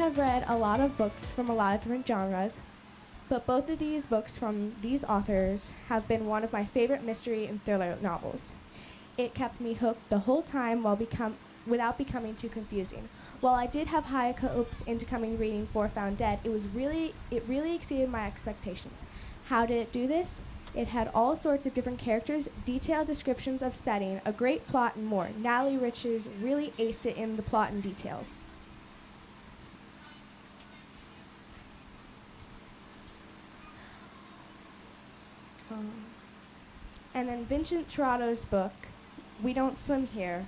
have read a lot of books from a lot of different genres, but both of these books from these authors have been one of my favorite mystery and thriller novels. It kept me hooked the whole time without becoming too confusing. While I did have high hopes into coming reading For Found Dead, it really exceeded my expectations. How did it do this? It had all sorts of different characters, detailed descriptions of setting, a great plot, and more. Natalie Richards really aced it in the plot and details. And then Vincent Tirado's book, We Don't Swim Here,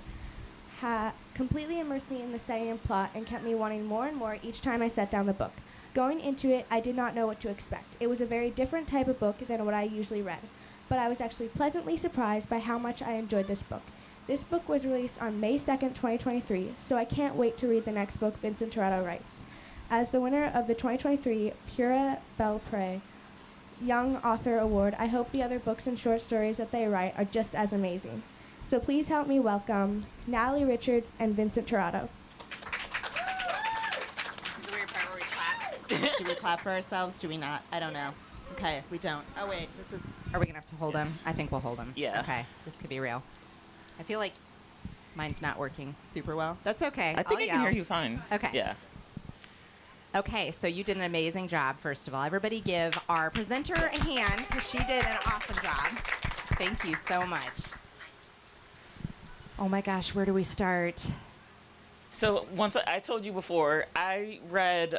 completely immersed me in the setting and plot and kept me wanting more and more each time I set down the book. Going into it, I did not know what to expect. It was a very different type of book than what I usually read, but I was actually pleasantly surprised by how much I enjoyed this book. This book was released on May 2nd, 2023, so I can't wait to read the next book Vincent Tirado writes. As the winner of the 2023 Pura Belpré Young Author Award, I hope the other books and short stories that they write are just as amazing. So please help me welcome Natalie Richards and Vincent Tirado. This is the weird part where we clap. Do we clap for ourselves? Do we not? I don't know. Okay, we don't. Oh, wait. Are we going to have to hold them? I think we'll hold them. Yeah. Okay, this could be real. I feel like mine's not working super well. That's okay. I think I can hear you fine. Okay. Yeah. Okay, so you did an amazing job, first of all. Everybody give our presenter a hand, because she did an awesome job. Thank you so much. Oh my gosh, where do we start? So once I told you before, I read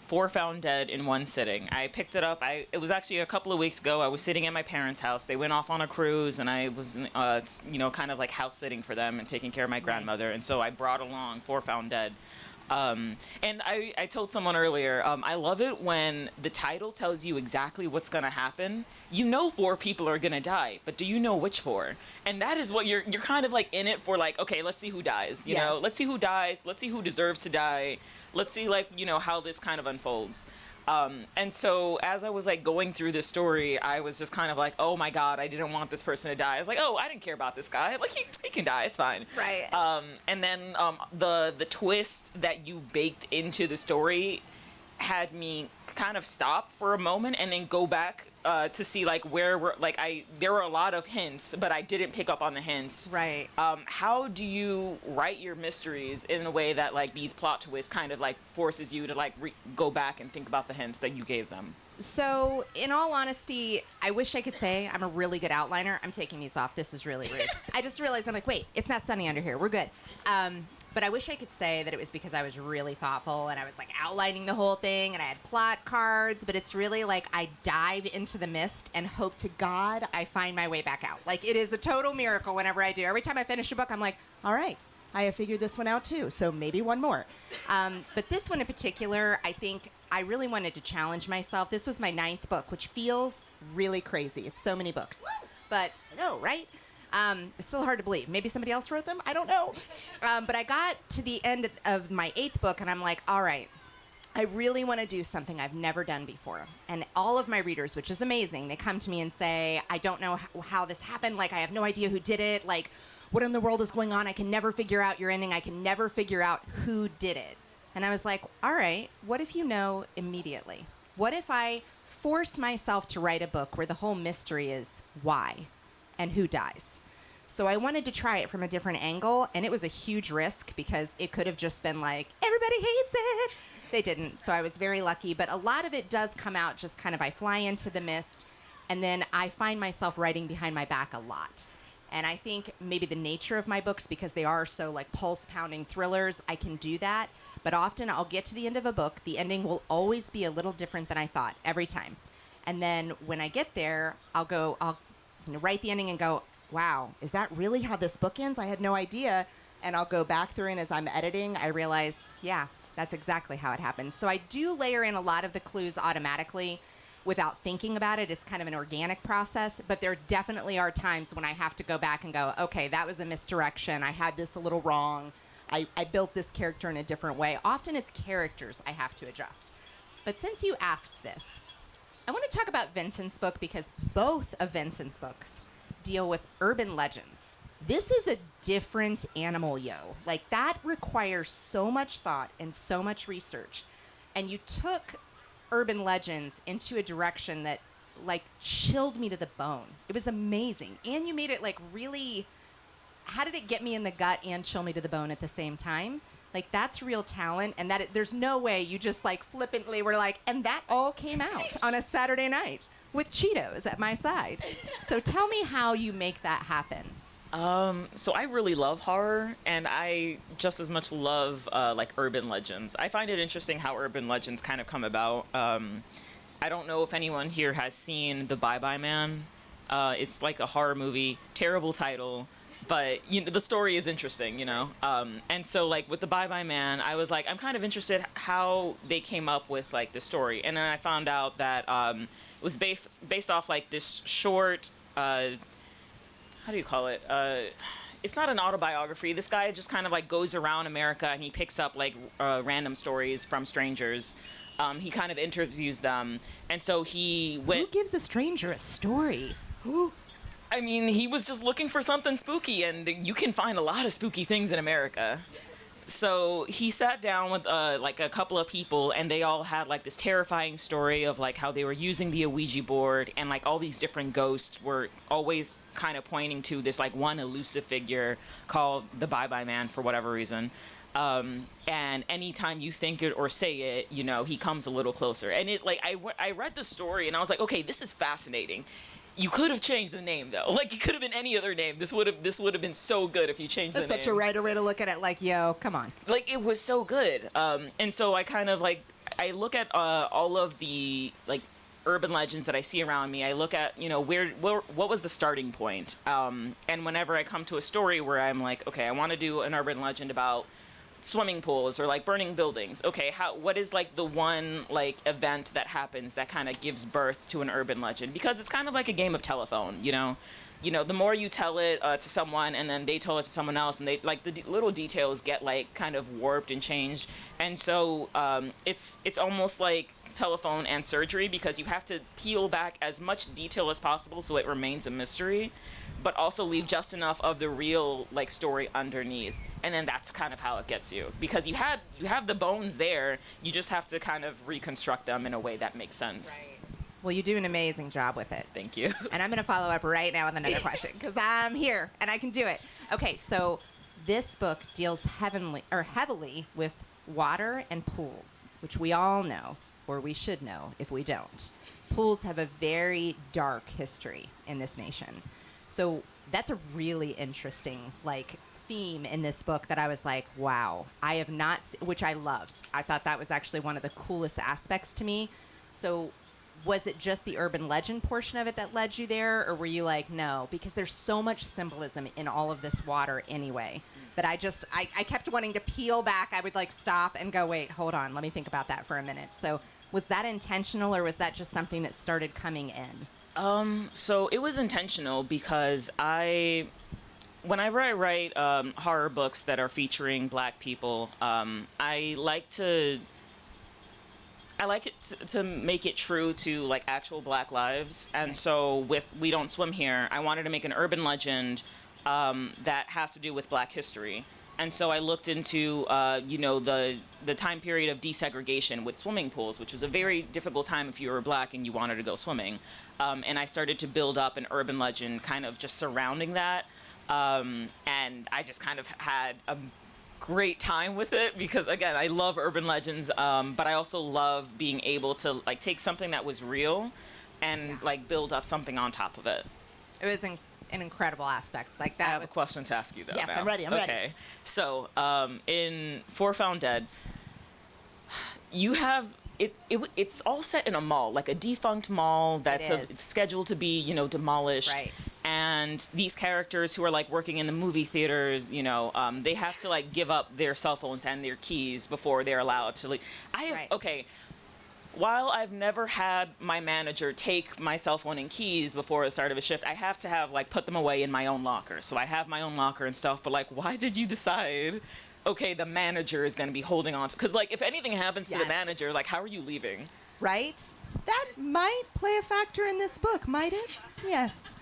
For Found Dead in one sitting. I picked it up. It was actually a couple of weeks ago. I was sitting at my parents' house. They went off on a cruise, and I was, kind of like house sitting for them and taking care of my grandmother. And so I brought along For Found Dead. And I told someone earlier, I love it when the title tells you exactly what's going to happen. You know 4 people are going to die, but do you know which 4? And that is what you're kind of like in it for, like, okay, let's see who dies, you know, let's see who dies, let's see who deserves to die, let's see, like, how this kind of unfolds. And so as I was like going through this story, I was just kind of like, oh my God, I didn't want this person to die. I was like, oh, I didn't care about this guy. Like he can die. It's fine. Right. And then the twist that you baked into the story had me kind of stop for a moment and then go back to see like where we're like there were a lot of hints, but I didn't pick up on the hints. Right. How do you write your mysteries in a way that like these plot twists kind of like forces you to like go back and think about the hints that you gave them? So, in all honesty, I wish I could say I'm a really good outliner. I'm taking these off. This is really rude. I just realized, I'm like, wait, it's not sunny under here. We're good. But I wish I could say that it was because I was really thoughtful and I was like outlining the whole thing and I had plot cards, but it's really like I dive into the mist and hope to God I find my way back out. Like it is a total miracle whenever I do. Every time I finish a book, I'm like, all right, I have figured this one out too, so maybe one more. But this one in particular, I think I really wanted to challenge myself. This was my 9th book, which feels really crazy. It's so many books. But I know, right? It's still hard to believe. Maybe somebody else wrote them. I don't know. But I got to the end of my 8th book, and I'm like, all right, I really want to do something I've never done before. And all of my readers, which is amazing, they come to me and say, I don't know how this happened. Like, I have no idea who did it. Like, what in the world is going on? I can never figure out your ending. I can never figure out who did it. And I was like, all right, what if you know immediately? What if I force myself to write a book where the whole mystery is why and who dies? So I wanted to try it from a different angle, and it was a huge risk because it could have just been like, everybody hates it. They didn't, so I was very lucky. But a lot of it does come out just kind of I fly into the mist, and then I find myself writing behind my back a lot. And I think maybe the nature of my books, because they are so like pulse-pounding thrillers, I can do that. But often I'll get to the end of a book, the ending will always be a little different than I thought, every time. And then when I get there, I'll write the ending and go, wow, is that really how this book ends? I had no idea. And I'll go back through, and as I'm editing, I realize, yeah, that's exactly how it happens. So I do layer in a lot of the clues automatically without thinking about it. It's kind of an organic process, but there definitely are times when I have to go back and go, okay, that was a misdirection. I had this a little wrong. I built this character in a different way. Often it's characters I have to adjust. But since you asked this, I want to talk about Vincent's book because both of Vincent's books deal with urban legends. this is a different animal, yo. Like, that requires so much thought and so much research. And you took urban legends into a direction that, like, chilled me to the bone. It was amazing. And you made it, like, really... How did it get me in the gut and chill me to the bone at the same time? Like, that's real talent. And there's no way you just, like, flippantly were like, and that all came out on a Saturday night with Cheetos at my side. So tell me how you make that happen. So I really love horror, and I just as much love like urban legends. I find it interesting how urban legends kind of come about. I don't know if anyone here has seen The Bye-Bye Man. It's like a horror movie, terrible title, but the story is interesting, you know. And so like with The Bye-Bye Man, I was like, I'm kind of interested how they came up with like the story, and then I found out that it was based off like this short. How do you call it? It's not an autobiography. This guy just kind of like goes around America and he picks up like random stories from strangers. He kind of interviews them. And so he went... Who gives a stranger a story? Who? I mean, he was just looking for something spooky, and you can find a lot of spooky things in America. So he sat down with like a couple of people, and they all had like this terrifying story of like how they were using the Ouija board, and like all these different ghosts were always kind of pointing to this like one elusive figure called the Bye-Bye Man for whatever reason. And anytime you think it or say it, you know, he comes a little closer. And it like I read the story and I was like, okay, this is fascinating. You could have changed the name though. Like, it could have been any other name. This would have been so good if you changed the name. That's such a writer way to look at it. Like, yo, come on. Like, it was so good. And so I kind of like I look at all of the like urban legends that I see around me. I look at, you know, what was the starting point. And whenever I come to a story where I'm like, okay, I want to do an urban legend about swimming pools or like burning buildings. Okay, what is like the one like event that happens that kind of gives birth to an urban legend? Because it's kind of like a game of telephone, you know. The more you tell it to someone and then they tell it to someone else, and they like the little details get like kind of warped and changed. And so it's almost like telephone and surgery, because you have to peel back as much detail as possible so it remains a mystery, but also leave just enough of the real like story underneath. And then that's kind of how it gets you, because you have the bones there. You just have to kind of reconstruct them in a way that makes sense. Right. Well, you do an amazing job with it. Thank you. And I'm going to follow up right now with another question, because I'm here and I can do it. Okay, so this book deals heavily with water and pools, which we all know, or we should know if we don't. Pools have a very dark history in this nation. So that's a really interesting like theme in this book that I was like, wow, I have not, which I loved. I thought that was actually one of the coolest aspects to me. So was it just the urban legend portion of it that led you there, or were you like, no, because there's so much symbolism in all of this water anyway, that I kept wanting to peel back. I would like stop and go, wait, hold on, let me think about that for a minute. So was that intentional, or was that just something that started coming in? So it was intentional, because whenever I write horror books that are featuring Black people, I like it to make it true to like actual Black lives. And so with We Don't Swim Here, I wanted to make an urban legend that has to do with Black history. And so I looked into, the time period of desegregation with swimming pools, which was a very difficult time if you were Black and you wanted to go swimming. And I started to build up an urban legend kind of just surrounding that. And I just kind of had a great time with it, because, again, I love urban legends, but I also love being able to, like, take something that was real and, like, build up something on top of it. It was an incredible aspect. Like that. I have a question to ask you, though. Yes, now. I'm ready. Okay. So, in For Found Dead, you have it's all set in a mall, like a defunct mall that's it's scheduled to be, demolished. Right. And these characters who are like working in the movie theaters, they have to like give up their cell phones and their keys before they're allowed to leave. Okay. While I've never had my manager take my cell phone and keys before the start of a shift, I have to have like put them away in my own locker. So I have my own locker and stuff. But like, why did you decide? Okay, the manager is going to be holding on to, because like if anything happens to the manager, like how are you leaving? Right. That might play a factor in this book, might it? Yes.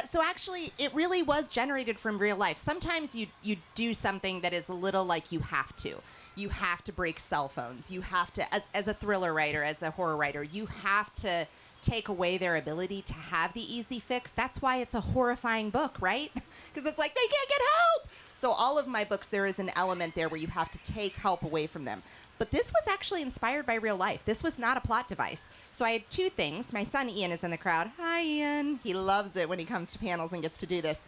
So actually, it really was generated from real life. Sometimes you do something that is a little like you have to. You have to break cell phones. You have to, as a thriller writer, as a horror writer, you have to take away their ability to have the easy fix. That's why it's a horrifying book, right? Because it's like, they can't get help. So all of my books, there is an element there where you have to take help away from them. But this was actually inspired by real life. This was not a plot device. So I had two things. My son Ian is in the crowd. Hi, Ian. He loves it when he comes to panels and gets to do this.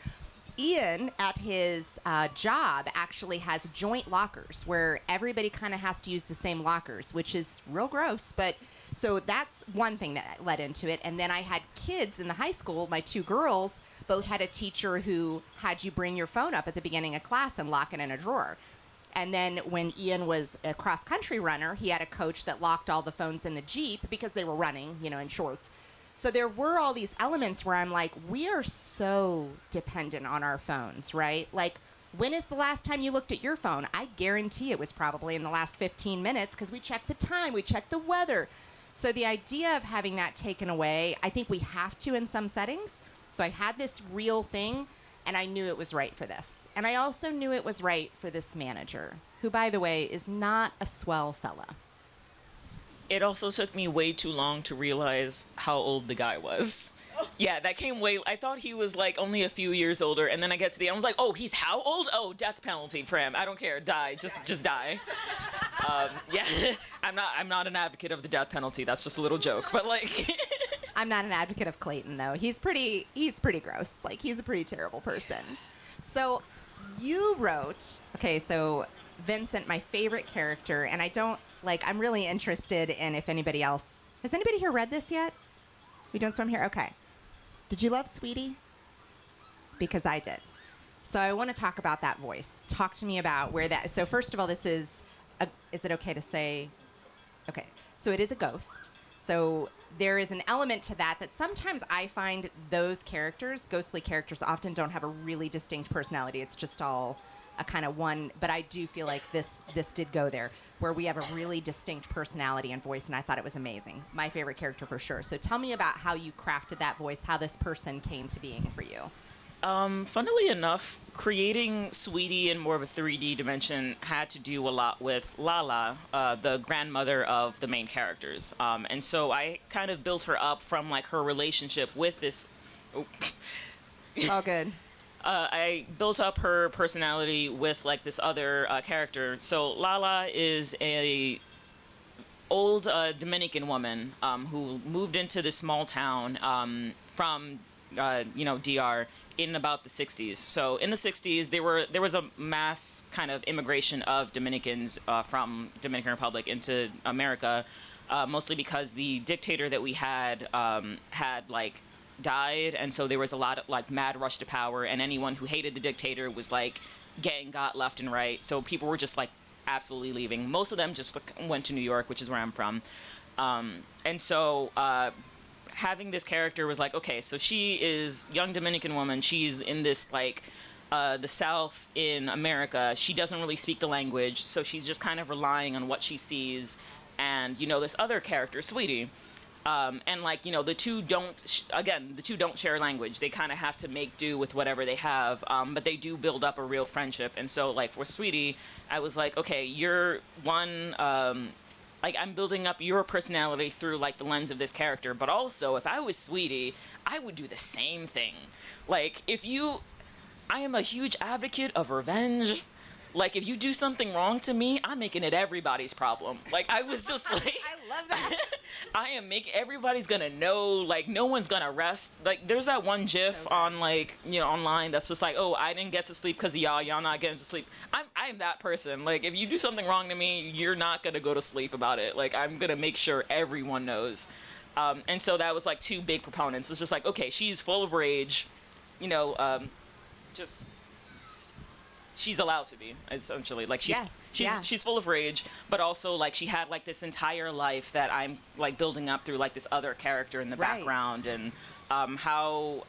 Ian, at his job, actually has joint lockers where everybody kind of has to use the same lockers, which is real gross. But so that's one thing that led into it. And then I had kids in the high school. My two girls both had a teacher who had you bring your phone up at the beginning of class and lock it in a drawer. And then when Ian was a cross-country runner, he had a coach that locked all the phones in the Jeep because they were running, in shorts. So there were all these elements where I'm like, we are so dependent on our phones, right? Like, when is the last time you looked at your phone? I guarantee it was probably in the last 15 minutes because we checked the time, we checked the weather. So the idea of having that taken away, I think we have to in some settings. So I had this real thing, and I knew it was right for this. And I also knew it was right for this manager, who, by the way, is not a swell fella. It also took me way too long to realize how old the guy was. Yeah, that came I thought he was like only a few years older, and then I get to the end, I was like, oh, he's how old? Oh, death penalty for him. I don't care. Die. Just die. Yeah, I'm not an advocate of the death penalty. That's just a little joke, but like... I'm not an advocate of Clayton, though. He's pretty gross. Like, he's a pretty terrible person. So you wrote, okay, so Vincent, my favorite character, and I'm really interested in if anybody else, has anybody here read this yet? We don't swim here? Okay. Did you love Sweetie? Because I did. So I want to talk about that voice. Talk to me about where that, so first of all, this is it okay to say, okay, so it is a ghost. So there is an element to that sometimes I find those characters, ghostly characters, often don't have a really distinct personality. It's just all a kind of one, but I do feel like this did go there, where we have a really distinct personality and voice, and I thought it was amazing. My favorite character for sure. So tell me about how you crafted that voice, how this person came to being for you. Funnily enough, creating Sweetie in more of a 3D dimension had to do a lot with Lala, the grandmother of the main characters. And so I kind of built her up from like her relationship with this. Oh. All good. I built up her personality with like this other character. So Lala is a old Dominican woman who moved into this small town from DR in about the 60s. So in the 60s, there was a mass kind of immigration of Dominicans from Dominican Republic into America, mostly because the dictator that we had like died, and so there was a lot of like mad rush to power, and anyone who hated the dictator was like getting got left and right. So people were just like absolutely leaving. Most of them just went to New York, which is where I'm from. And so having this character was like, okay, so she is young Dominican woman. She's in this like the South in America. She doesn't really speak the language, so she's just kind of relying on what she sees. And this other character, Sweetie, and like the two don't share language. They kind of have to make do with whatever they have, but they do build up a real friendship. And so like for Sweetie, I was like, okay, you're one. Like, I'm building up your personality through, like, the lens of this character. But also, if I was Sweetie, I would do the same thing. Like, I am a huge advocate of revenge. Like, if you do something wrong to me, I'm making it everybody's problem. Like, I was just like... I love that. Everybody's gonna know, like, no one's gonna rest. Like, there's that one GIF on, like, online that's just like, oh, I didn't get to sleep because of y'all not getting to sleep. I'm that person. Like, if you do something wrong to me, you're not gonna go to sleep about it. Like, I'm gonna make sure everyone knows. And so that was, like, two big proponents. It's just like, okay, she's full of rage, just... She's allowed to be, essentially. Like, she's full of rage, but also, like, she had, like, this entire life that I'm, like, building up through, like, this other character in the background, and how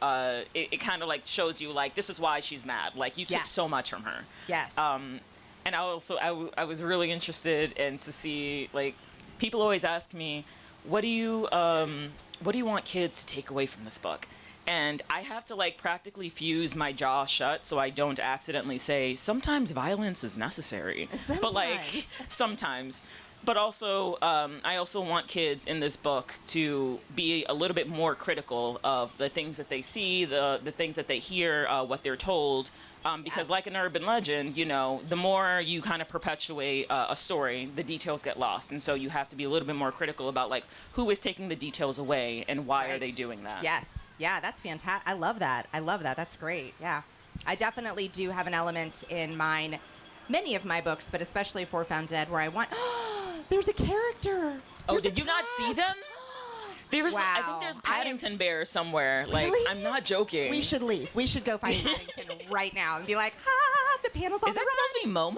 it kind of, like, shows you, like, this is why she's mad. Like, you took so much from her. Yes. And I was really interested in to see, like, people always ask me, what do you want kids to take away from this book? And I have to like practically fuse my jaw shut so I don't accidentally say, sometimes violence is necessary. But like, sometimes. But also, I also want kids in this book to be a little bit more critical of the things that they see, the things that they hear, what they're told. Because like an urban legend, you know, the more you kind of perpetuate a story, the details get lost. And so you have to be a little bit more critical about like who is taking the details away and why are they doing that. Yes. Yeah, that's fantastic. I love that. That's great. Yeah. I definitely do have an element in many of my books, but especially For Found Dead, where I want, there's a character. Did you not see them? Wow. I think there's Paddington Bear somewhere. Like, really? I'm not joking. We should leave. We should go find Paddington right now and be like, the panel's on the Is that supposed to be Momo?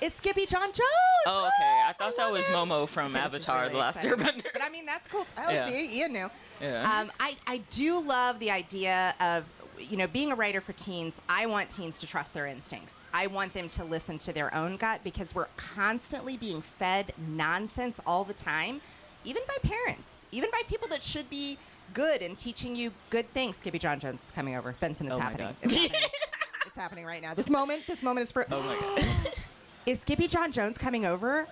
It's Skippy John Jones. Oh, okay. I thought that was Momo from Avatar: The Last Airbender. But I mean, that's cool. Oh, yeah. See, Ian knew. Yeah. I do love the idea of, you know, being a writer for teens. I want teens to trust their instincts. I want them to listen to their own gut, because we're constantly being fed nonsense all the time. Even by parents, even by people that should be good and teaching you good things. Skippy John Jones is coming over. Vincent, it's happening. It's happening. It's happening right now. This moment is for. Oh my God. Is Skippy John Jones coming over?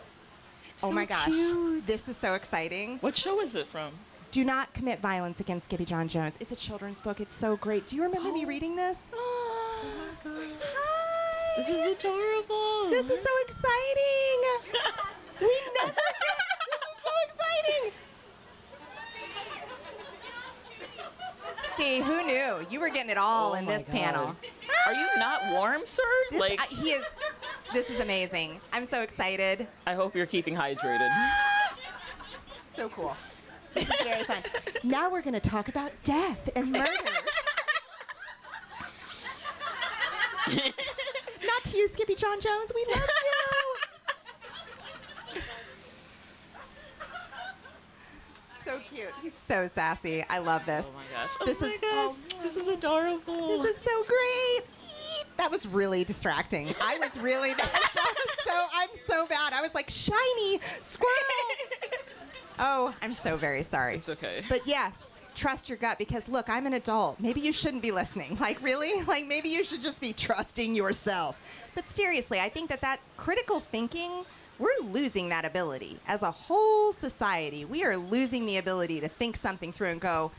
It's so my gosh. Cute. This is so exciting. What show is it from? Do not commit violence against Skippy John Jones. It's a children's book. It's so great. Do you remember me reading this? Oh my God. Hi. This is adorable. This is so exciting. We never. See, who knew? You were getting it all in this panel. Are you not warm, sir? This is amazing. I'm so excited. I hope you're keeping hydrated. So cool. This is very fun. Now we're going to talk about death and murder. Not to you, Skippy John Jones. We love you. So cute. He's so sassy. I love this. Oh my gosh. This is adorable. This is so great. That was really distracting. I was really I'm so bad. I was like, shiny squirrel. Oh, I'm so very sorry. It's okay. But yes, trust your gut, because look, I'm an adult. Maybe you shouldn't be listening. Like, really? Like, maybe you should just be trusting yourself. But seriously, I think that critical thinking, we're losing that ability. As a whole society, we are losing the ability to think something through and go,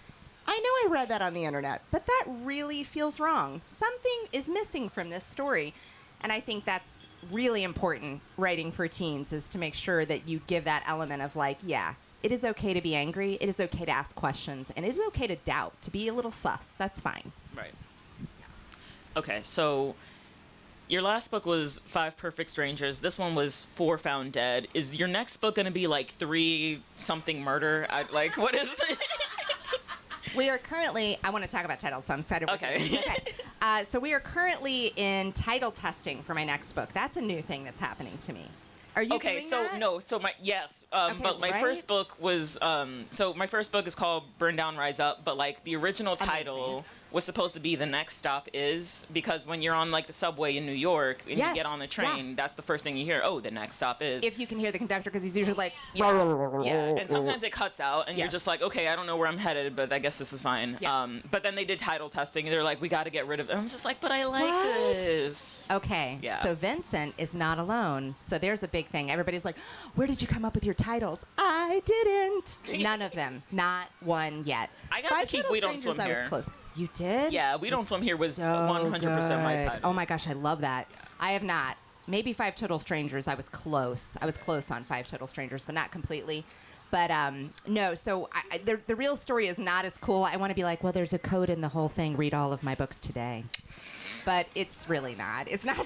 I know I read that on the internet, but that really feels wrong. Something is missing from this story. And I think that's really important writing for teens, is to make sure that you give that element of like, yeah, it is okay to be angry. It is okay to ask questions. And it is okay to doubt, to be a little sus. That's fine. Right. Okay, so your last book was 5 Perfect Strangers. This one was 4 Found Dead. Is your next book going to be like 3 something murder? What is it? We are currently, I want to talk about titles, so I'm excited. Okay. So we are currently in title testing for my next book. That's a new thing that's happening to me. Are you doing that? But my first book was, my first book is called Burn Down, Rise Up, but like the original title was supposed to be The Next Stop Is, because when you're on like the subway in New York and you get on the train, that's the first thing you hear, the next stop is. If you can hear the conductor, because he's usually like, yeah, and sometimes it cuts out and you're just like, okay, I don't know where I'm headed, but I guess this is fine. Yes. But then they did title testing and they're like, we got to get rid of it. I'm just like, but I like this. Okay, so Vincent is not alone. So there's a big thing. Everybody's like, where did you come up with your titles? I didn't. None of them. Not one yet. I got to keep We Don't Swim Here. I was close. You did? Yeah, We Don't Swim Here was 100% my title. Oh my gosh, I love that. I have not. Maybe 5 Total Strangers. I was close. I was close on 5 Total Strangers, but not completely. But no, so the real story is not as cool. I want to be like, well, there's a code in the whole thing. Read all of my books today. But it's really not. It's not.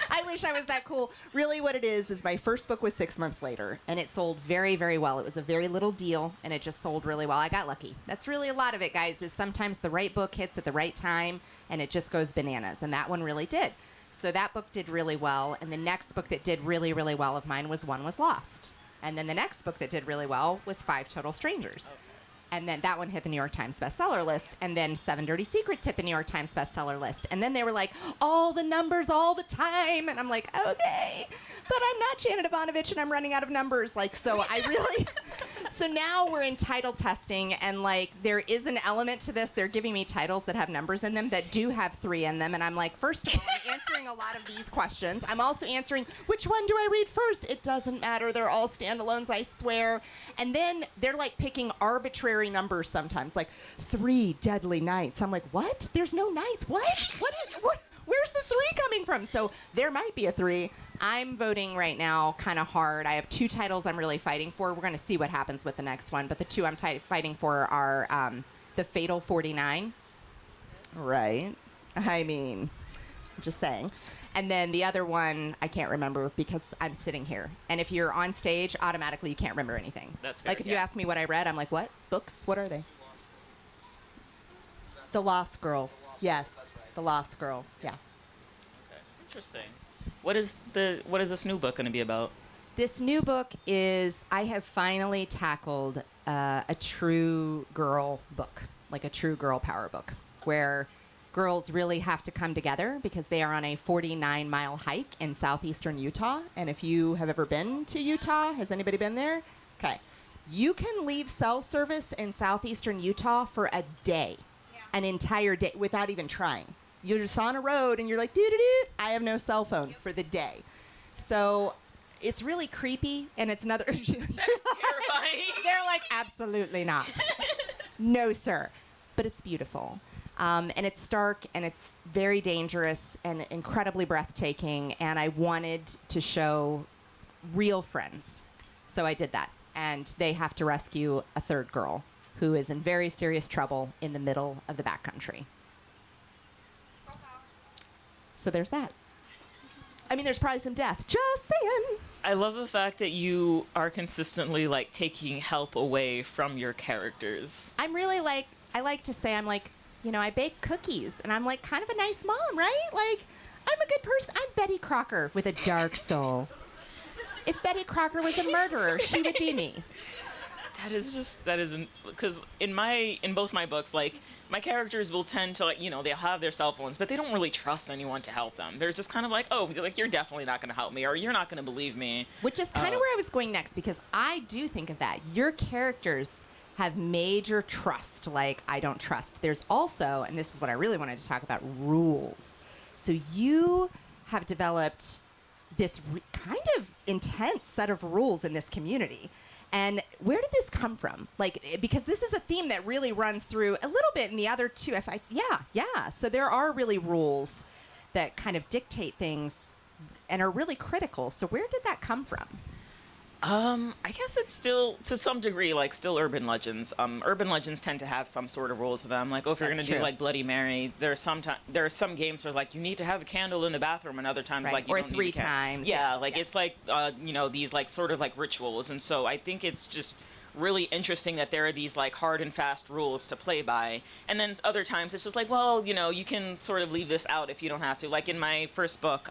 I wish I was that cool. Really what it is my first book was 6 months later, and it sold very, very well. It was a very little deal, and it just sold really well. I got lucky. That's really a lot of it, guys, is sometimes the right book hits at the right time, and it just goes bananas, and that one really did. So that book did really well, and the next book that did really, really well of mine was One Was Lost. And then the next book that did really well was 5 Total Strangers. Okay. And then that one hit the New York Times bestseller list. And then 7 Dirty Secrets hit the New York Times bestseller list. And then they were like, all the numbers all the time. And I'm like, okay, but I'm not Janet Ivanovich and I'm running out of numbers. Like, so I really, So now we're in title testing, and like there is an element to this. They're giving me titles that have numbers in them that do have 3 in them, and I'm like, first of all, I'm answering a lot of these questions. I'm also answering, which one do I read first? It doesn't matter. They're all standalones, I swear. And then they're like picking arbitrary numbers sometimes, like 3 deadly nights. I'm like, what? There's no nights. What? What? Where's the 3 coming from? So there might be a 3. I'm voting right now kind of hard. I have 2 titles I'm really fighting for. We're going to see what happens with the next one. But the 2 I'm fighting for are The Fatal 49. Right. I mean, I'm just saying. And then the other one, I can't remember because I'm sitting here. And if you're on stage, automatically you can't remember anything. That's fair. Like if you ask me what I read, I'm like, what? Books? What are they? The Lost Girls. Yes. The Lost Girls. Yeah. Okay. Interesting. What is this new book going to be about? This new book is, I have finally tackled a true girl book, like a true girl power book, where girls really have to come together because they are on a 49-mile hike in southeastern Utah. And if you have ever been to Utah, has anybody been there? Okay. You can leave cell service in southeastern Utah for a day, an entire day, without even trying. You're just on a road and you're like, doo-doo-doo, I have no cell phone for the day. So it's really creepy, and it's another... That's terrifying. They're like, absolutely not. No, sir. But it's beautiful. And it's stark, and it's very dangerous and incredibly breathtaking, and I wanted to show real friends. So I did that. And they have to rescue a 3rd girl who is in very serious trouble in the middle of the backcountry. So there's that. I mean, there's probably some death. Just saying. I love the fact that you are consistently like taking help away from your characters. I'm really like, I like to say I'm like, you know, I bake cookies, and I'm like kind of a nice mom, right? Like, I'm a good person. I'm Betty Crocker with a dark soul. If Betty Crocker was a murderer, she would be me. That isn't, because in both my books, like, my characters will tend to, like, you know, they'll have their cell phones, but they don't really trust anyone to help them. They're just kind of like, oh, like, you're definitely not going to help me, or you're not going to believe me. Which is kind of where I was going next, because I do think of that. Your characters have major trust, like, I don't trust. There's also, and this is what I really wanted to talk about, rules. So you have developed this kind of intense set of rules in this community. And where did this come from? Like, because this is a theme that really runs through a little bit in the other 2. Yeah. So there are really rules that kind of dictate things and are really critical. So where did that come from? I guess it's still, to some degree, like, still urban legends. Urban legends tend to have some sort of rule to them. Like, oh, if you're going to do, like, Bloody Mary, there are some games where, like, you need to have a candle in the bathroom, and other times, right. like, you or don't 3 need times. Yeah, like, it's like, you know, these, like, sort of, like, rituals. And so I think it's just really interesting that there are these, like, hard and fast rules to play by. And then other times it's just like, well, you know, you can sort of leave this out if you don't have to. Like, in my first book,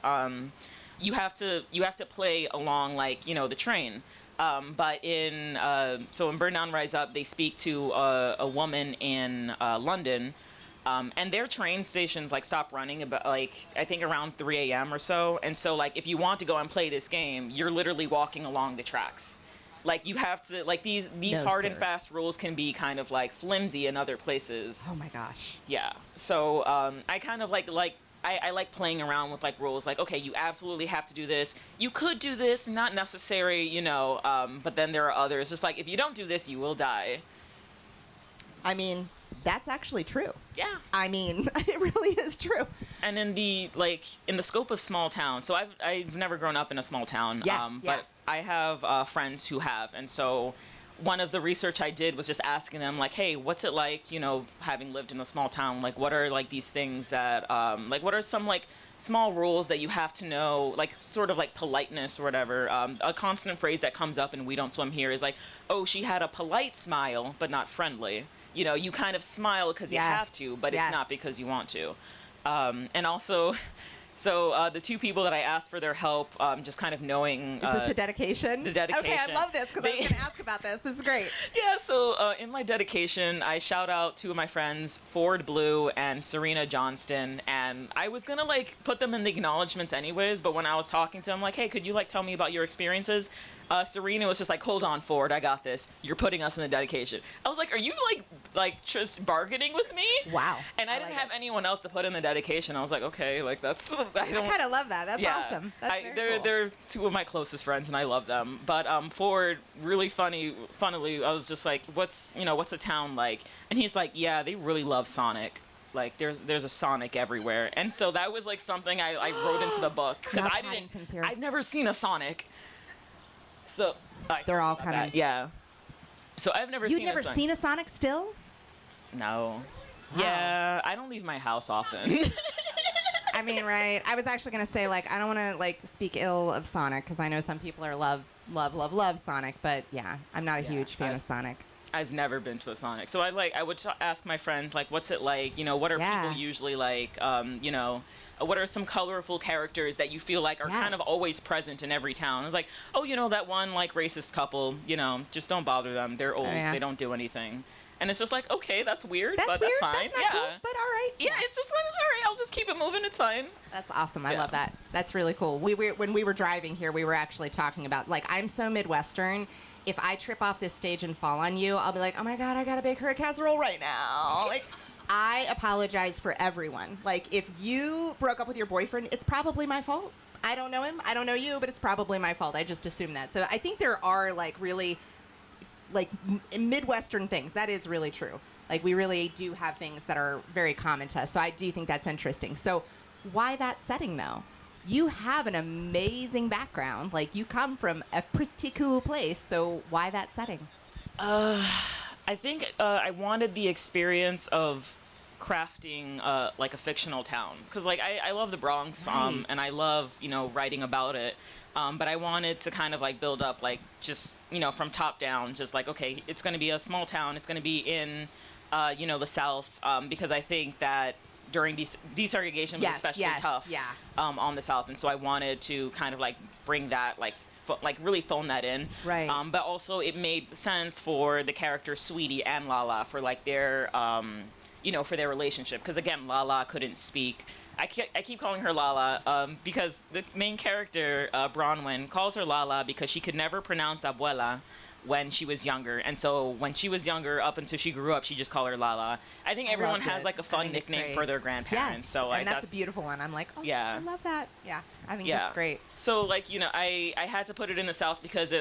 you have to play along, like, you know, the train. But in Burn Down, Rise Up, they speak to a woman in London, and their train stations like stop running about, like, I think around 3 a.m. or so. And so, like, if you want to go and play this game, you're literally walking along the tracks. Like, you have to, like, these hard and fast rules can be kind of like flimsy in other places. Oh my gosh. Yeah. So I kind of like I like playing around with, like, rules. Like, okay, you absolutely have to do this. You could do this, not necessary, you know, but then there are others. Just like, if you don't do this, you will die. I mean, that's actually true. Yeah. I mean, it really is true. And in the scope of small town, so I've never grown up in a small town. Yes, but I have friends who have. And so one of the research I did was just asking them, like, hey, what's it like, you know, having lived in a small town? Like, what are, like, these things that, like, what are some, like, small rules that you have to know, like, sort of like politeness or whatever? A constant phrase that comes up in We Don't Swim Here is like, oh, she had a polite smile, but not friendly. You know, you kind of smile because you have to, but it's not because you want to. And also, So the two people that I asked for their help, just kind of knowing. Is this the dedication? The dedication. Okay, I love this because I was going to ask about this. This is great. Yeah, so in my dedication, I shout out two of my friends, Ford Blue and Serena Johnston, and I was going to, like, put them in the acknowledgments anyways, but when I was talking to them, like, hey, could you, like, tell me about your experiences? Serena was just like, hold on, Ford, I got this. You're putting us in the dedication. I was like, are you, like just bargaining with me? Wow. And I didn't have anyone else to put in the dedication. I was like, okay, like, that's... I kind of love that. That's awesome. That's very cool. They're two of my closest friends, and I love them. But Ford, really funnily, I was just like, what's a town like? And he's like, yeah, they really love Sonic. Like, there's a Sonic everywhere. And so that was, like, something I wrote into the book. Because I've never seen a Sonic. So they're all kind of... Yeah. So I've never seen a Sonic. You've never seen a Sonic still? No. Wow. Yeah, I don't leave my house often. I mean, right. I was actually going to say, like, I don't want to, like, speak ill of Sonic because I know some people are love Sonic. But, yeah, I'm not a huge fan of Sonic. I've never been to a Sonic. So I would ask my friends, like, what's it like? You know, what are people usually like? You know, what are some colorful characters that you feel like are kind of always present in every town? It's like, oh, you know, that one, like, racist couple, you know, just don't bother them. They're old. They don't do anything. And it's just like, okay, that's weird, but that's fine. That's not cool, but all right. Yeah, it's just like, all right, I'll just keep it moving. It's fine. That's awesome. I love that. That's really cool. When we were driving here, we were actually talking about, like, I'm so Midwestern. If I trip off this stage and fall on you, I'll be like, oh my God, I gotta bake her a casserole right now. Like, I apologize for everyone. Like, if you broke up with your boyfriend, it's probably my fault. I don't know him. I don't know you, but it's probably my fault. I just assume that. So I think there are, like, really... like Midwestern things. That is really true. Like, we really do have things that are very common to us. So I do think that's interesting. So why that setting, though? You have an amazing background. Like, you come from a pretty cool place. So why that setting? I think I wanted the experience of crafting like a fictional town. Because, like, I love the Bronx, and I love, you know, writing about it. But I wanted to kind of, like, build up, like, just, you know, from top down, just like, okay, it's going to be a small town. It's going to be in, you know, the South, because I think that during desegregation was especially tough on the South. And so I wanted to kind of, like, bring that, like really phone that in. Right. But also it made sense for the characters Sweetie and Lala for, like, their, you know, for their relationship. Because, again, Lala couldn't speak. I keep calling her Lala because the main character, Bronwyn, calls her Lala because she could never pronounce abuela when she was younger. And so when she was younger, up until she grew up, she just called her Lala. I think everyone has, like, a fun nickname for their grandparents. Yes, so and that's a beautiful one. I'm like, oh, I love that. Yeah, I think that's great. So, like, you know, I had to put it in the South because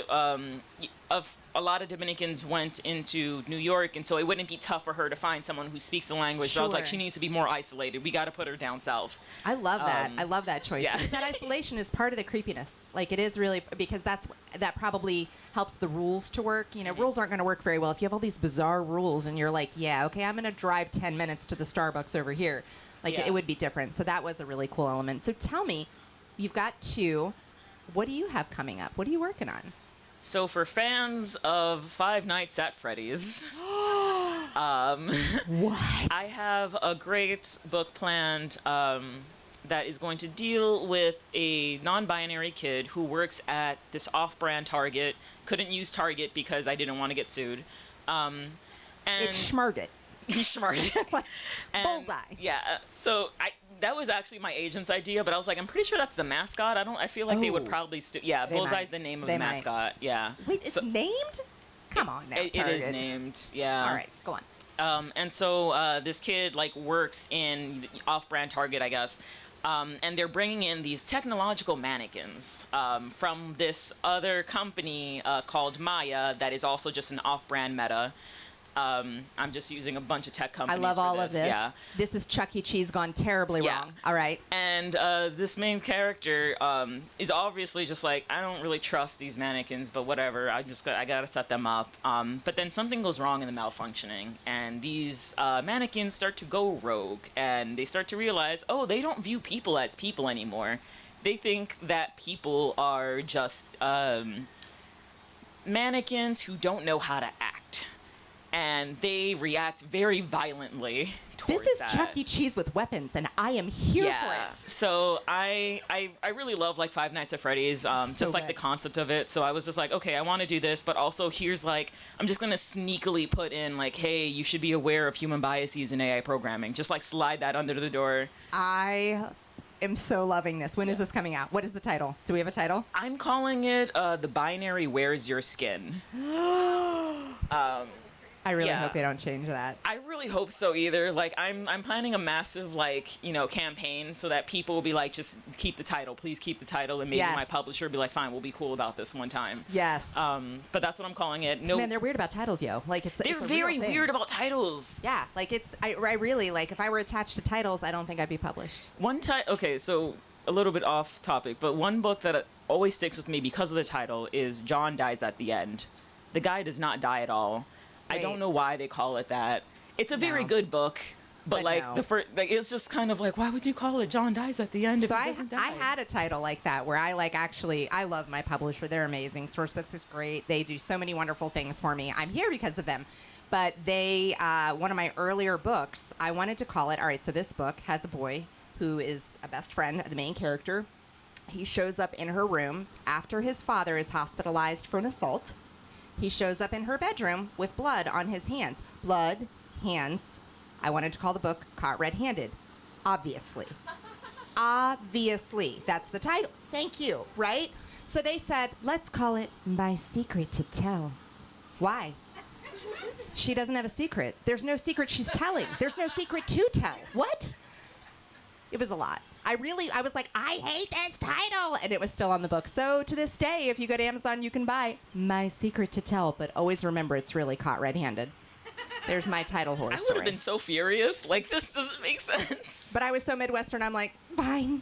of a lot of Dominicans went into New York, and so it wouldn't be tough for her to find someone who speaks the language. Sure. But I was like, she needs to be more isolated. We got to put her down south. I love that. I love that choice. Yeah. That isolation is part of the creepiness. Like, it is really, because that probably helps the rules to work. You know, rules aren't going to work very well if you have all these bizarre rules and you're like, yeah, okay, I'm going to drive 10 minutes to the Starbucks over here. Like, it would be different. So that was a really cool element. So tell me, you've got two. What do you have coming up? What are you working on? So for fans of Five Nights at Freddy's, what? I have a great book planned that is going to deal with a non-binary kid who works at this off-brand Target. Couldn't use Target because I didn't want to get sued. And it's Schmarget. Schmarget. Bullseye. Yeah. So that was actually my agent's idea, but I was like, I'm pretty sure that's the mascot. I feel like they would probably Bullseye's the name of the mascot. Yeah. Wait, it's named? Come on now. It is named. Yeah. All right, go on. And so this kid, like, works in off-brand Target, I guess. And they're bringing in these technological mannequins from this other company called Maya that is also just an off-brand Meta. I'm just using a bunch of tech companies. I love all of this. Yeah. This is Chuck E. Cheese gone terribly wrong. All right. And this main character is obviously just like, I don't really trust these mannequins, but whatever. I gotta set them up. But then something goes wrong in the malfunctioning, and these mannequins start to go rogue, and they start to realize, oh, they don't view people as people anymore. They think that people are just mannequins who don't know how to act. And and they react very violently towards This is that. Chuck E. Cheese with weapons, and I am here Yeah. for it. So I really love like Five Nights at Freddy's, just like the good. concept of it. So I was just like, okay, I want to do this, but also here's like, I'm just gonna sneakily put in like, hey, you should be aware of human biases in AI programming. Just like slide that under the door. I am so loving this. When is this coming out? What is the title? Do we have a title? I'm calling it The Binary Wears Your Skin. I really Yeah. hope they don't change that. I really hope so either. Like I'm planning a massive like, campaign so that people will be like, just keep the title, please keep the title, and maybe Yes. my publisher will be like, fine, we'll be cool about this one time. Yes. But that's what I'm calling it. No, Man, they're weird about titles, yo. Like it's they're it's a very real thing. weird about titles. Yeah, like I really like if I were attached to titles, I don't think I'd be published. Okay, so a little bit off topic, but one book that always sticks with me because of the title is John Dies at the End. The guy does not die at all. I Wait. don't know why they call it that. It's a very No. good book, but like no. the first, like it's just kind of like, why would you call it John Dies at the End if So he doesn't die? I had a title like that where I I love my publisher. They're amazing. Sourcebooks is great. They do so many wonderful things for me. I'm here because of them. But they, one of my earlier books, I wanted to call it, all right, so this book has a boy who is a best friend of the main character. He shows up in her room after his father is hospitalized for an assault. He shows up in her bedroom with blood on his hands. Blood, hands. I wanted to call the book Caught Red-Handed. Obviously. Obviously. That's the title. Thank you. Right? So they said, let's call it My Secret to Tell. Why? She doesn't have a secret. There's no secret she's telling. There's no secret to tell. What? It was a lot. I was like, I hate this title. And it was still on the book. So to this day, if you go to Amazon, you can buy My Secret to Tell. But always remember, it's really Caught Red-Handed. There's my title horror I would story. have been so furious. Like, this doesn't make sense. But I was so Midwestern, I'm like, fine.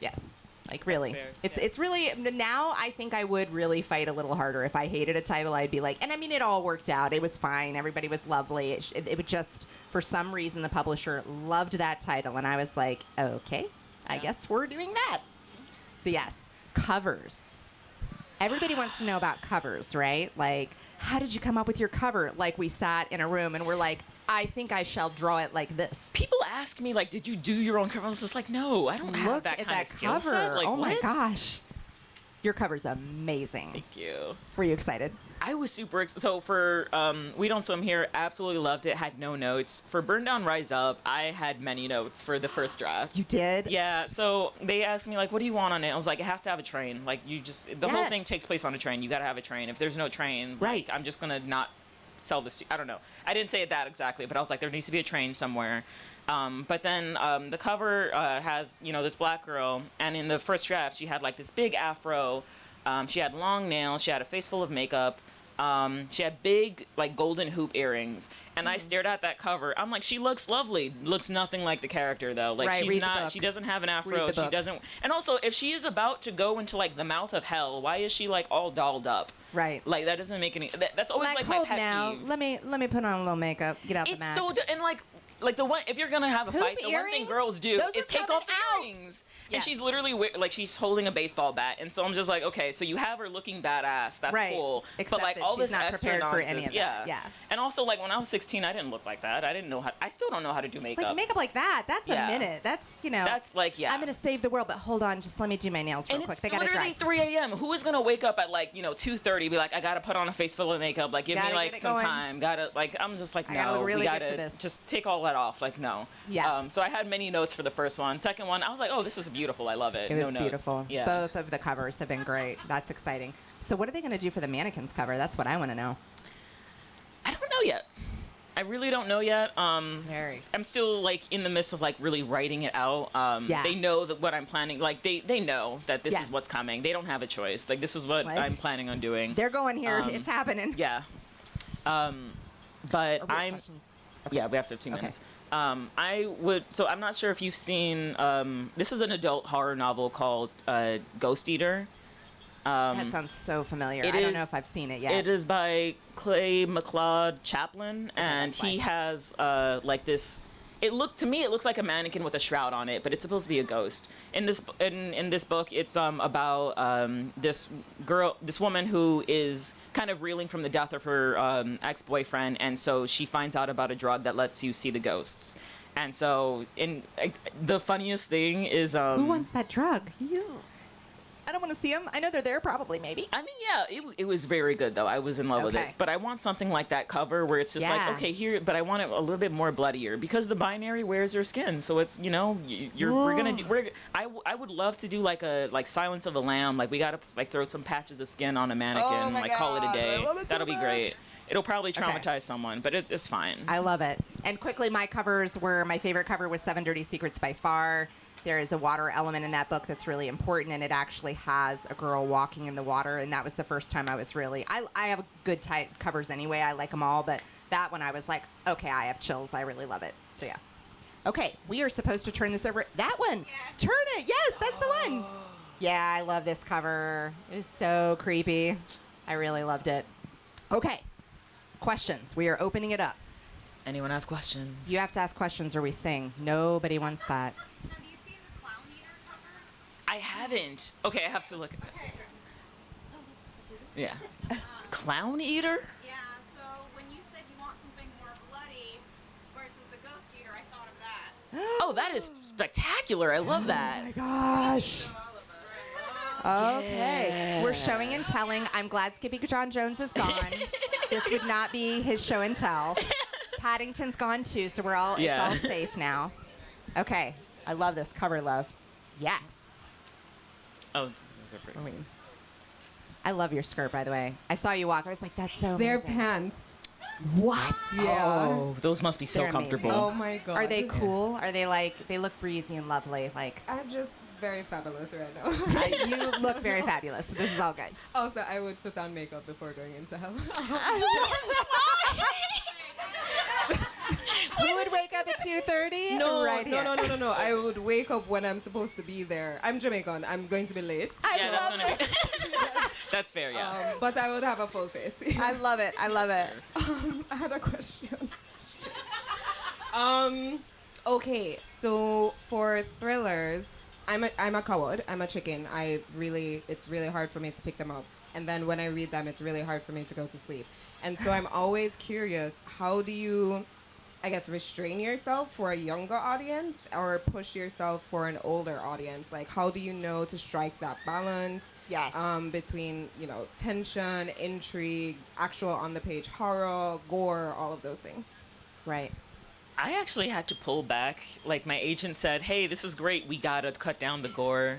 Yes. Like, really. fair. It's really, now I think I would really fight a little harder. If I hated a title, I'd be like, and I mean, it all worked out. It was fine. Everybody was lovely. It would just, for some reason, the publisher loved that title. And I was like, okay, I guess we're doing that. So, yes, covers. Everybody wants to know about covers, right? Like, how did you come up with your cover? Like, we sat in a room and we're like, I think I shall draw it like this. People ask me, like, did you do your own cover? I was just like, no, I don't have Look that at kind that of skill cover. set. Like, oh my what? gosh. Your cover's amazing. Thank you. Were you excited? I was super excited. So for We Don't Swim Here, absolutely loved it. Had no notes. For Burn Down, Rise Up, I had many notes for the first draft. You did? Yeah, so they asked me, like, what do you want on it? I was like, it has to have a train. Like, the whole thing Yes. takes place on a train. You got to have a train. If there's no train, Right. like, I'm just going to not sell this to you. I don't know. I didn't say it that exactly, but I was like, there needs to be a train somewhere. But then the cover has, this black girl, and in the first draft, she had, like, this big afro. She had long nails. She had a face full of makeup. She had big, like, golden hoop earrings. And I stared at that cover. I'm like, she looks lovely. Looks nothing like the character, though. Like, Right, she's read the not, book. she doesn't have an Read afro. the She book. doesn't. And also, if she is about to go into, like, the mouth of hell, why is she, like, all dolled up? Right. Like, that doesn't make any, that's always, like, my hold pet now. peeve. Let me put on a little makeup. Get out the It's mat. so, and, like the one, if you're gonna have a Hoop fight, the one thing earrings? girls do Those is are take coming off the out. earrings. Yes. And she's literally like, she's holding a baseball bat, and so I'm just like, okay, so you have her looking badass. That's Right. cool. Except but like that all she's this not extra prepared for nonsense, any of yeah, that. Yeah. And also, like when I was 16, I didn't look like that. I didn't know how. I still don't know how to do makeup. Like makeup like that. That's Yeah. a minute. That's That's like, yeah. I'm gonna save the world, but hold on, just let me do my nails real And quick. it's They gotta literally dry. 3 a.m. Who is gonna wake up at like 2:30? Be like, I gotta put on a face full of makeup. Like, give Gotta me get like it some going. time. Gotta like, I'm just like, I no, gotta look really we good gotta for this. just take all that off. Like, no. Yes. So I had many notes for the first one. Second one, I was like, oh, this is beautiful. I love it. It no was notes. beautiful. Yeah. Both of the covers have been great. That's exciting. So what are they going to do for the mannequins cover? That's what I want to know. I don't know yet. I really don't know yet. Very. I'm still like in the midst of like really writing it out. Yeah. They know that what I'm planning. Like they know that this Yes. is what's coming. They don't have a choice. Like this is what Like, I'm planning on doing. They're going here. It's happening. Yeah. But Are we at I'm. questions? Yeah, we have 15 Okay. minutes. I would. So I'm not sure if you've seen. This is an adult horror novel called Ghost Eater. That sounds so familiar. I it don't is- know if I've seen it yet. It is by Clay McLeod Chaplin, and that's he why. has like this it looks like a mannequin with a shroud on it, but it's supposed to be a ghost. In this book, it's about this woman who is kind of reeling from the death of her ex-boyfriend, and so she finds out about a drug that lets you see the ghosts. And so, the funniest thing is who wants that drug? You. I don't want to see them. I know they're there, probably, maybe. I mean, yeah, it was very good, though. I was in love with it. But I want something like that cover where it's just like, okay, here, but I want it a little bit more bloodier because the binary wears their skin. So it's, we're going to do, I would love to do like Silence of the Lamb. Like, we got to like throw some patches of skin on a mannequin, like call it a day. That'll be great. It'll probably traumatize someone, but it's fine. I love it. And quickly, my favorite cover was 7 Dirty Secrets by far. There is a water element in that book that's really important, and it actually has a girl walking in the water, and that was the first time I was really... I have good tight covers anyway. I like them all, but that one I was like, okay, I have chills. I really love it. So, yeah. Okay, we are supposed to turn this over. That one! Turn it! Yes, that's the one! Yeah, I love this cover. It is so creepy. I really loved it. Okay, questions. We are opening it up. Anyone have questions? You have to ask questions or we sing. Nobody wants that. I haven't. Okay, I have to look at that. Yeah. Clown Eater? Yeah, so when you said you want something more bloody versus the Ghost Eater, I thought of that. Oh, that is spectacular. I love that. Oh my gosh. Okay. We're showing and telling. I'm glad Skippy John Jones is gone. This would not be his show and tell. Paddington's gone too, so it's all safe now. Okay. I love this cover, love. Yes. Oh, I love your skirt, by the way. I saw you walk. I was like, that's so They're amazing. pants. What? Yeah. Oh, those must be so They're comfortable. amazing. Oh my god. Are they cool? Are they they look breezy and lovely? I'm just very fabulous right now. You look very fabulous. So this is all good. Also, I would put on makeup before going into hell. Who would wake up at 2:30? No, right here. no. I would wake up when I'm supposed to be there. I'm Jamaican. I'm going to be late. I love it. That's fair, yeah. But I would have a full face. I love it. I love it. I had a question. Okay, so for thrillers, I'm a coward. I'm a chicken. It's really hard for me to pick them up. And then when I read them, it's really hard for me to go to sleep. And so I'm always curious, how do you, I guess, restrain yourself for a younger audience or push yourself for an older audience? Like, how do you know to strike that balance? Yes. Between, tension, intrigue, actual on-the-page horror, gore, all of those things. Right. I actually had to pull back. Like, my agent said, hey, this is great. We got to cut down the gore.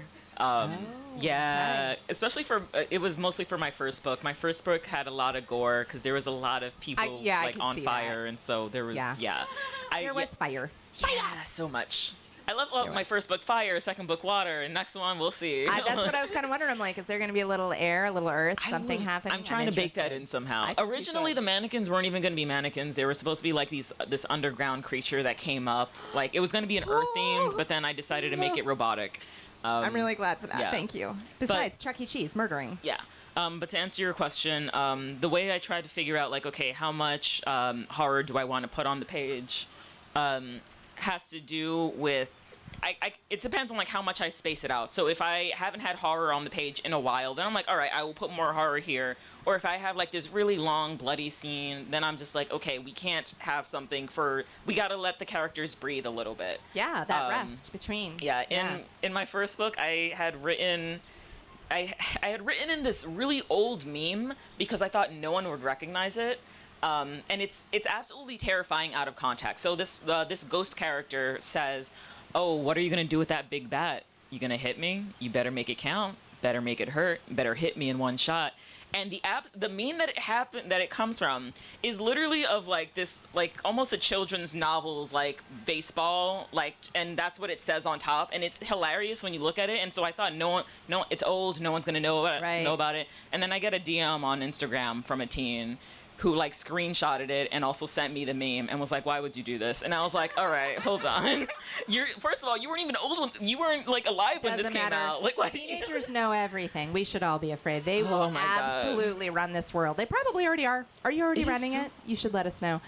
Especially it was mostly for my first book. My first book had a lot of gore because there was a lot of people on fire, and so there was there was fire. Yeah, so much. I love my first book, fire. Second book, water, and next one we'll see. That's what I was kind of wondering. I'm like, is there going to be a little air, a little earth, something happening? I'm trying to bake that in somehow. Originally, the mannequins weren't even going to be mannequins. They were supposed to be like this underground creature that came up. Like it was going to be an earth themed, but then I decided to make it robotic. I'm really glad for that. Yeah. Thank you. Besides, Chuck E. Cheese, murdering. Yeah. But to answer your question, the way I tried to figure out, like, okay, how much horror do I want to put on the page has to do with... it depends on, like, how much I space it out. So if I haven't had horror on the page in a while, then I'm like, all right, I will put more horror here. Or if I have, like, this really long, bloody scene, then I'm just like, okay, we can't have something we got to let the characters breathe a little bit. Yeah, that rest between. Yeah, in my first book, I had written in this really old meme because I thought no one would recognize it. And it's absolutely terrifying out of context. So this ghost character says, oh, what are you going to do with that big bat? You going to hit me? You better make it count. Better make it hurt. Better hit me in one shot. And the meme that it comes from is literally of like this, like almost a children's novels, like baseball, like, and that's what it says on top. And it's hilarious when you look at it. And so I thought, no, it's old. No one's going to know about it. And then I get a DM on Instagram from a teen who like screenshotted it and also sent me the meme and was like, why would you do this? And I was like, all right, hold on. First of all, you weren't even old you weren't like alive when this came out. Like, why teenagers know everything. We should all be afraid. They will absolutely run this world. They probably already are. Are you already running it? You should let us know.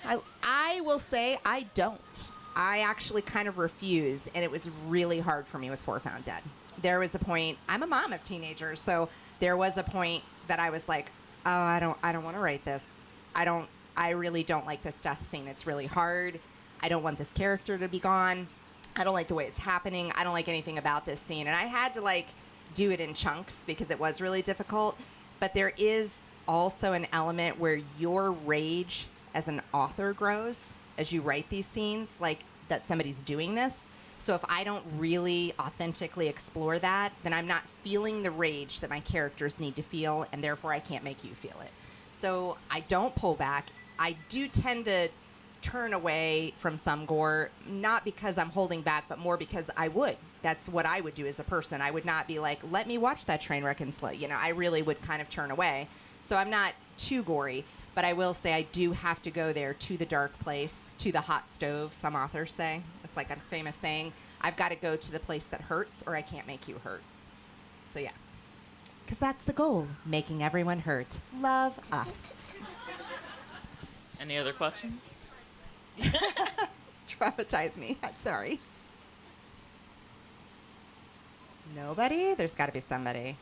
I I will say I don't. I actually kind of refuse, and it was really hard for me with For Found Dead. There was a point, I'm a mom of teenagers, so there was a point that I was like, oh, I don't want to write this. I really don't like this death scene. It's really hard. I don't want this character to be gone. I don't like the way it's happening. I don't like anything about this scene. And I had to like do it in chunks because it was really difficult. But there is also an element where your rage as an author grows as you write these scenes, like that somebody's doing this. So if I don't really authentically explore that, then I'm not feeling the rage that my characters need to feel, and therefore I can't make you feel it. So I don't pull back. I do tend to turn away from some gore, not because I'm holding back, but more because I would. That's what I would do as a person. I would not be like, let me watch that train wreck and slow. You know, I really would kind of turn away. So I'm not too gory, but I will say I do have to go there to the dark place, to the hot stove, some authors say. It's like a famous saying, I've got to go to the place that hurts or I can't make you hurt. So yeah, because that's the goal, making everyone hurt. Love us. Any other questions? Traumatize me. I'm sorry. Nobody? There's got to be somebody.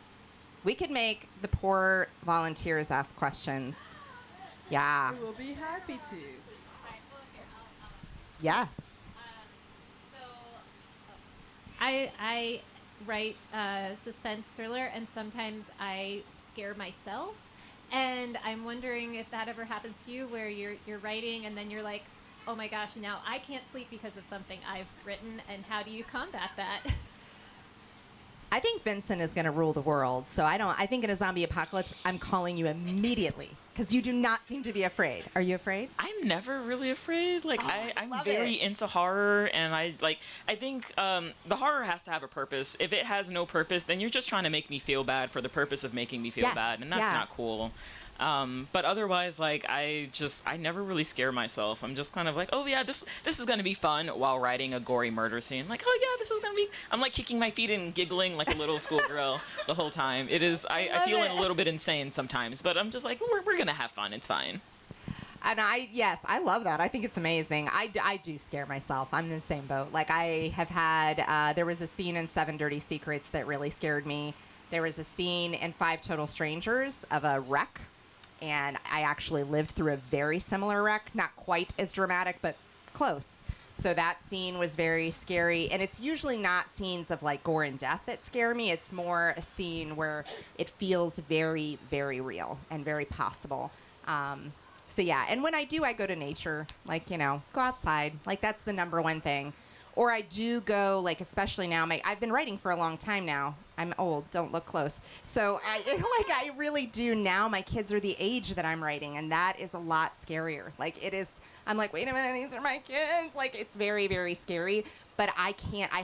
We could make the poor volunteers ask questions. Yeah. We will be happy to. Yes. I write suspense thriller, and sometimes I scare myself. And I'm wondering if that ever happens to you, where you're writing and then you're like, oh my gosh, now I can't sleep because of something I've written, and how do you combat that? I think Vincent is going to rule the world. So I think in a zombie apocalypse, I'm calling you immediately because you do not seem to be afraid. Are you afraid? I'm never really afraid. Like, I'm love very it. into horror, and I think the horror has to have a purpose. If it has no purpose, then you're just trying to make me feel bad for the purpose of making me feel Yes, bad, and that's yeah. not cool. But otherwise, like, I never really scare myself. I'm just kind of like, oh yeah, this is gonna be fun while writing a gory murder scene. Like, oh yeah, this is gonna be. I'm like kicking my feet and giggling like a little schoolgirl the whole time. It is. I feel a little bit insane sometimes, but I'm just like, we're gonna have fun. It's fine. And I love that. I think it's amazing. I do scare myself. I'm in the same boat. Like I have had, there was a scene in 7 Dirty Secrets that really scared me. There was a scene in 5 Total Strangers of a wreck. And I actually lived through a very similar wreck. Not quite as dramatic, but close. So that scene was very scary. And it's usually not scenes of like gore and death that scare me. It's more a scene where it feels very, very real and very possible. So yeah, and when I do, I go to nature, like, you know, go outside. Like that's the number one thing. Or I do go, like, especially now, I've been writing for a long time now. I'm old, don't look close. So I really do now. My kids are the age that I'm writing, and that is a lot scarier. Like it is, I'm like, wait a minute, these are my kids. Like it's very, very scary, but I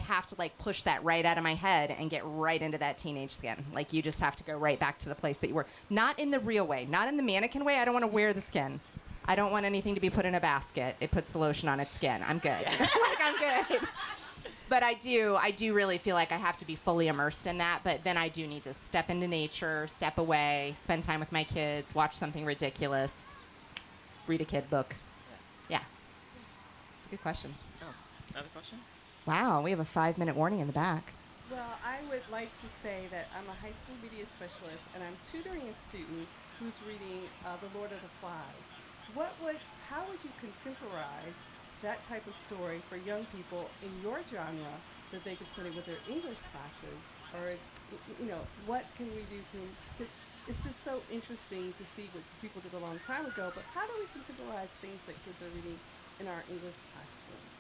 have to like push that right out of my head and get right into that teenage skin. Like you just have to go right back to the place that you were. Not in the real way, not in the mannequin way. I don't want to wear the skin. I don't want anything to be put in a basket. It puts the lotion on its skin. I'm good. Like I'm good. But I do really feel like I have to be fully immersed in that. But then I do need to step into nature, step away, spend time with my kids, watch something ridiculous, read a kid book. Yeah. It's a good question. Oh, another question? Wow, we have a 5-minute warning in the back. Well, I would like to say that I'm a high school media specialist, and I'm tutoring a student who's reading The Lord of the Flies. How would you contemporize that type of story for young people in your genre that they could study with their English classes? Or, you know, what can we do to, it's just so interesting to see what people did a long time ago, but how do we contemporize things that kids are reading in our English classrooms?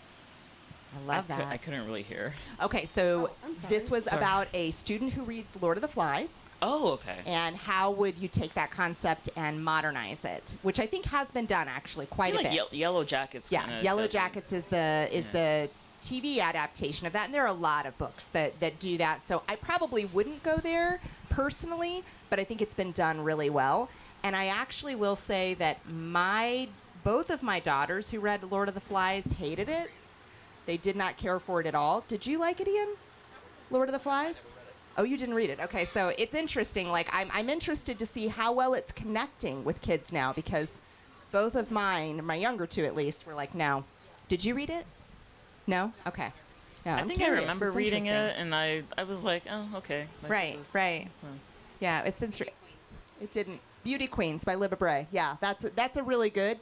I love that. I couldn't really hear. Okay, so I'm sorry. this was about a student who reads Lord of the Flies. Oh, okay. And how would you take that concept and modernize it? Which I think has been done actually quite a bit. Yellow Jackets. Yeah, Yellow Jackets is the TV adaptation of that, and there are a lot of books that do that. So I probably wouldn't go there personally, but I think it's been done really well. And I actually will say that both of my daughters who read Lord of the Flies hated it. They did not care for it at all. Did you like it, Ian? Lord of the Flies? Oh, you didn't read it. Okay, so it's interesting. Like, I'm interested to see how well it's connecting with kids now, because both of mine, my younger two at least, were like, no. Did you read it? No? Okay. Yeah, I I'm think curious. I remember It's reading it, interesting. and I was like, oh, okay. Like, Right, this is- right. Yeah, it's it didn't. Beauty Queens by Libba Bray. Yeah, that's a really good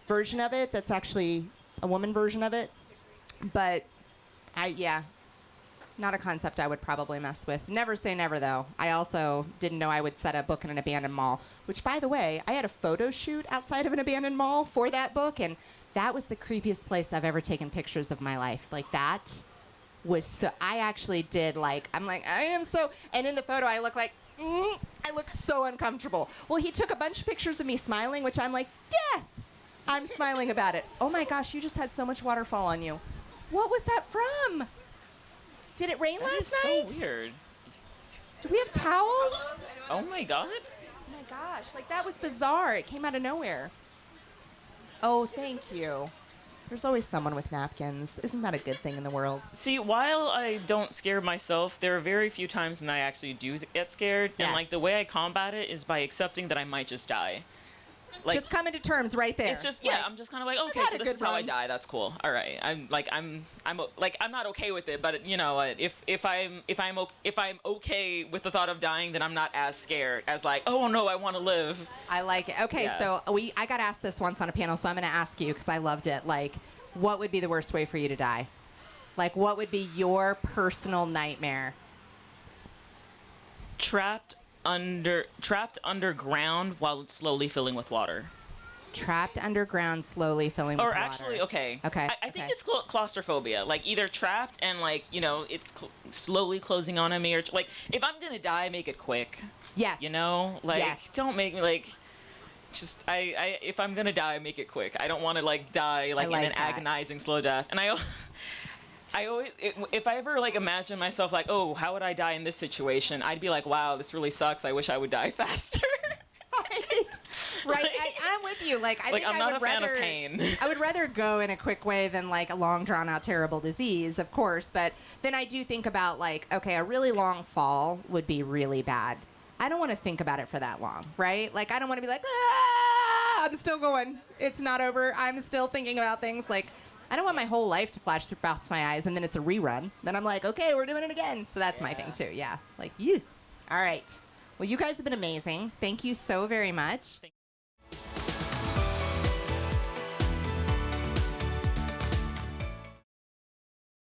version of it. That's actually a woman version of it. But not a concept I would probably mess with. Never say never, though. I also didn't know I would set a book in an abandoned mall, which, by the way, I had a photo shoot outside of an abandoned mall for that book, and that was the creepiest place I've ever taken pictures of my life. Like, that was so... I actually did, like... I'm like, I am so... And in the photo, I look like... I look so uncomfortable. Well, he took a bunch of pictures of me smiling, which I'm like, death! I'm smiling about it. Oh, my gosh, you just had so much water fall on you. What was that from? Did it rain last night? So weird. Do we have towels? Oh my god. Oh my gosh, like that was bizarre. It came out of nowhere. Oh, thank you. There's always someone with napkins. Isn't that a good thing in the world? See, while I don't scare myself, there are very few times when I actually do get scared, and Yes. like the way I combat it is by accepting that I might just die. Like, just coming to terms right there. it's just Like, I'm just kind of like, okay, had so a this good is how I run. die. That's cool. All right. I'm not okay with it, but you know, if I'm okay with the thought of dying, then I'm not as scared as like, oh no, I want to live. I like it. Okay, Yeah. so I got asked this once on a panel, so I'm going to ask you because I loved it. Like, what would be the worst way for you to die? Like, what would be your personal nightmare? Trapped underground while it's slowly filling with water. Trapped underground, slowly filling with Or water. actually, okay. Okay. I think okay. it's claustrophobia. Like either trapped and like, you know, it's slowly closing on me, or like if I'm gonna die, make it quick. Yes. You know, like Yes. don't make me like. Just I if I'm gonna die, make it quick. I don't want to like die like like in an that. agonizing slow death. And I always, if I ever like imagine myself like, oh, how would I die in this situation? I'd be like, wow, this really sucks. I wish I would die faster. Right. I'm with you. Like, I Like, think I'm I not would a fan of rather, pain. I would rather go in a quick way than like a long, drawn out, terrible disease, of course. But then I do think about like, okay, a really long fall would be really bad. I don't want to think about it for that long, right? Like, I don't want to be like, I'm still going. It's not over. I'm still thinking about things. Like, I don't want my whole life to flash through past my eyes and then it's a rerun. Then I'm like, okay, we're doing it again. So that's my thing too. Yeah. Like, All right. Well, you guys have been amazing. Thank you so very much.